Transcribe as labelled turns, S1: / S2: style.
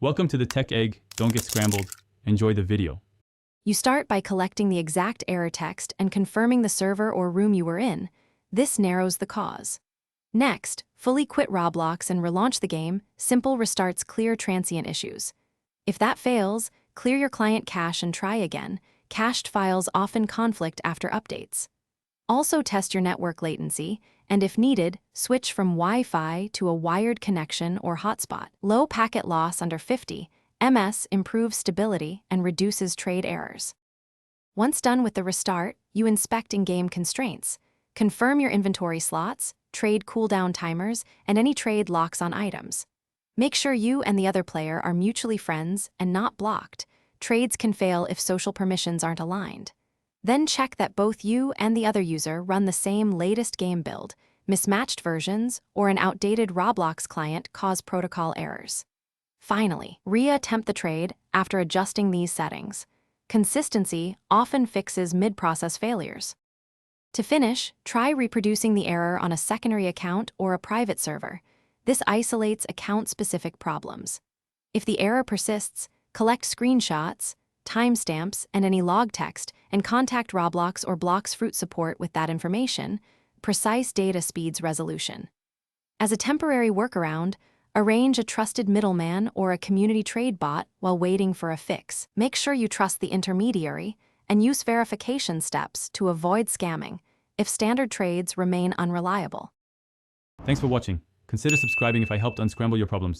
S1: Welcome to the Tech Egg. Don't get scrambled. Enjoy the video.
S2: You start by collecting the exact error text and confirming the server or room you were in. This narrows the cause. Next, fully quit Roblox and relaunch the game. Simple restarts clear transient issues. If that fails, clear your client cache and try again. Cached files often conflict after updates. Also test your network latency, and if needed, switch from Wi-Fi to a wired connection or hotspot. Low packet loss under 50 ms improves stability and reduces trade errors. Once done with the restart, you inspect in-game constraints. Confirm your inventory slots, trade cooldown timers, and any trade locks on items. Make sure you and the other player are mutually friends and not blocked. Trades can fail if social permissions aren't aligned. Then check that both you and the other user run the same latest game build. Mismatched versions or an outdated Roblox client cause protocol errors. Finally, re-attempt the trade after adjusting these settings. Consistency often fixes mid-process failures. To finish, try reproducing the error on a secondary account or a private server. This isolates account-specific problems. If the error persists, collect screenshots, timestamps, and any log text, and contact Roblox or Blox Fruit support with that information. Precise data speeds resolution. As a temporary workaround, arrange a trusted middleman or a community trade bot while waiting for a fix. Make sure you trust the intermediary and use verification steps to avoid scamming if standard trades remain unreliable.
S1: Thanks for watching. Consider subscribing if I helped unscramble your problems.